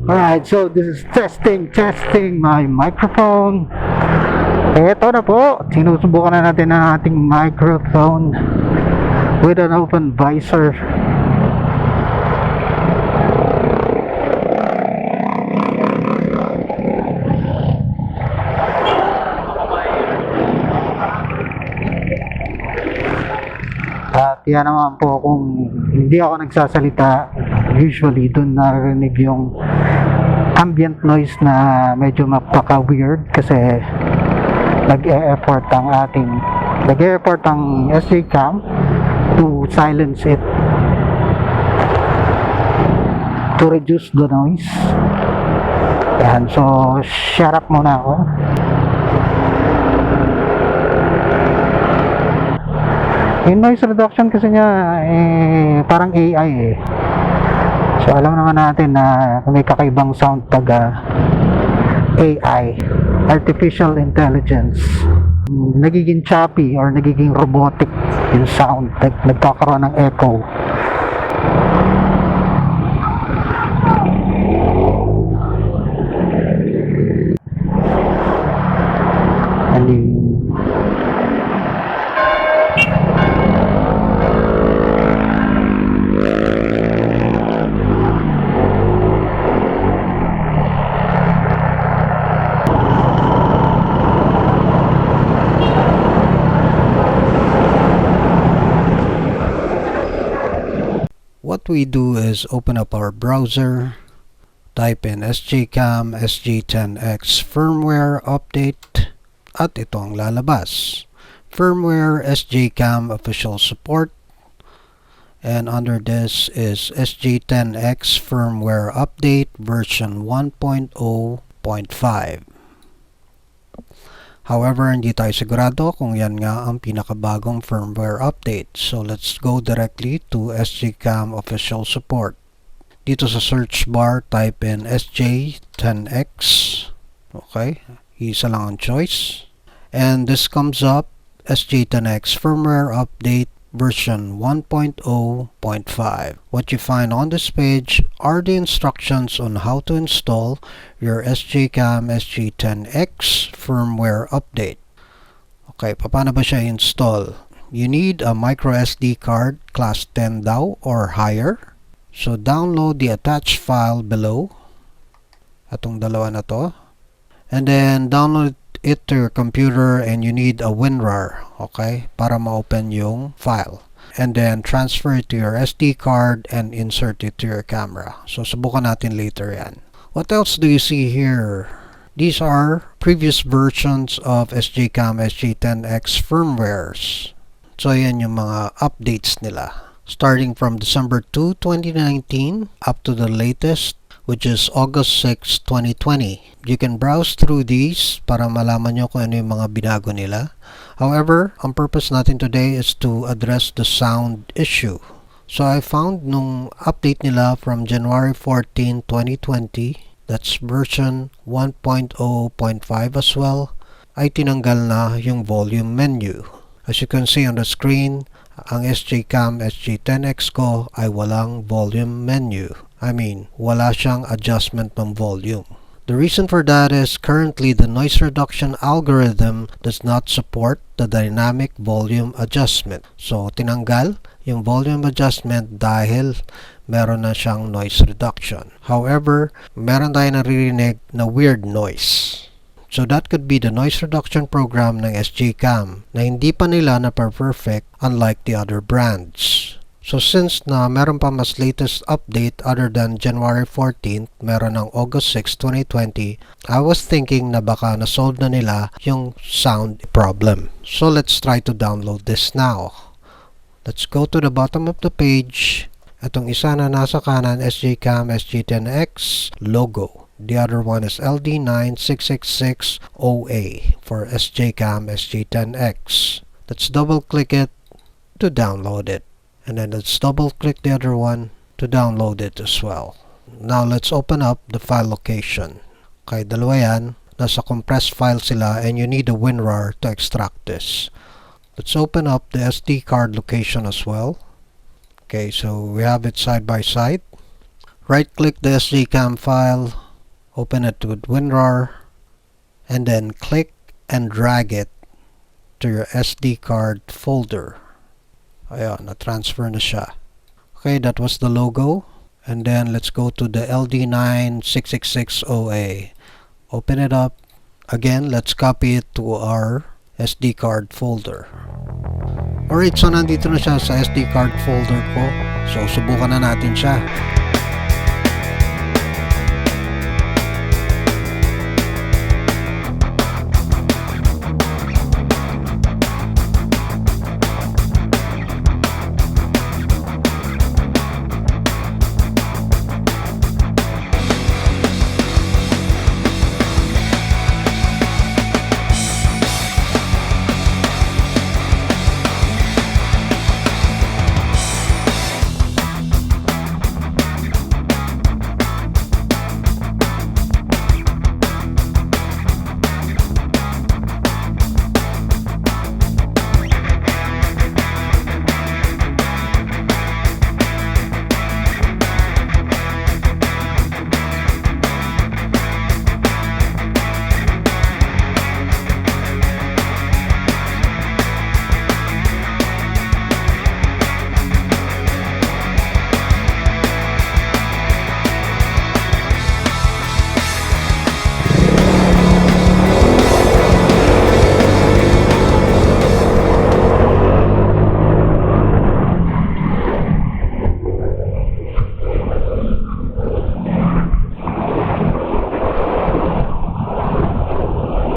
Alright, so this is testing my microphone. Eto na po, sinusubukan na natin ang ating microphone with an open visor. At yan naman po, kung hindi ako nagsasalita, usually dun narinig yung ambient noise na medyo mapaka-weird kasi nag-e-effort ang SJ Cam to silence it, to reduce the noise. Yan, so shut up muna ako. Yung noise reduction kasi niya parang AI so alam naman natin na may kakaibang sound pag AI, artificial intelligence, nagiging choppy or nagiging robotic yung sound, nagkakaroon ng echo. What we do is open up our browser, type in SJCam SG10X firmware update, at ito ang lalabas. Firmware SJCam official support, and under this is SG10X firmware update version 1.0.5. However, hindi tayo sigurado kung yan nga ang pinakabagong firmware update. So let's go directly to SJCam official support. Dito sa search bar, type in SJ10X. Okay, isa lang ang choice. And this comes up, SJ10X firmware update version 1.0.5. What you find on this page are the instructions on how to install your SJCam SG10X firmware update. Okay, paano ba siya install? You need a micro SD card class 10 daw or higher. So download the attached file below. Atong dalawa na to. And then download it to your computer, and you need a WinRAR, okay, para ma-open yung file. And then transfer it to your SD card and insert it to your camera. So subukan natin later yan. What else do you see here? These are previous versions of SJCam SG10X firmwares. So yan yung mga updates nila. Starting from December 2, 2019 up to the latest, which is August 6, 2020. You can browse through these para malaman nyo kung ano yung mga binago nila. However, ang purpose natin today is to address the sound issue. So I found nung update nila from January 14, 2020, that's version 1.0.5 as well, ay tinanggal na yung volume menu. As you can see on the screen, ang SJCam SG10X ko ay walang volume menu. I mean, wala siyang adjustment ng volume. The reason for that is currently the noise reduction algorithm does not support the dynamic volume adjustment. So, tinanggal yung volume adjustment dahil meron na siyang noise reduction. However, meron tayo naririnig na weird noise. So, that could be the noise reduction program ng SJCam na hindi pa nila na-perfect unlike the other brands. So since na meron pa mas latest update other than January 14th, meron ng August 6, 2020, I was thinking na baka na-solve na nila yung sound problem. So let's try to download this now. Let's go to the bottom of the page. Itong isa na nasa kanan, SJCam SG10X logo. The other one is LD9666OA for SJCam SG10X. Let's double click it to download it. And then let's double click the other one to download it as well. Now let's open up the file location. Okay, dalawa yan. Nasa compressed file sila and you need a WinRAR to extract this. Let's open up the SD card location as well. Okay, so we have it side by side. Right click the SDCAM file, open it with WinRAR, and then click and drag it to your SD card folder. Ayan, na-transfer na siya. Okay, that was the logo. And then let's go to the LD9-666OA. Open it up. Again, let's copy it to our SD card folder. Alright, so nandito na siya sa SD card folder ko. So, subukan na natin siya.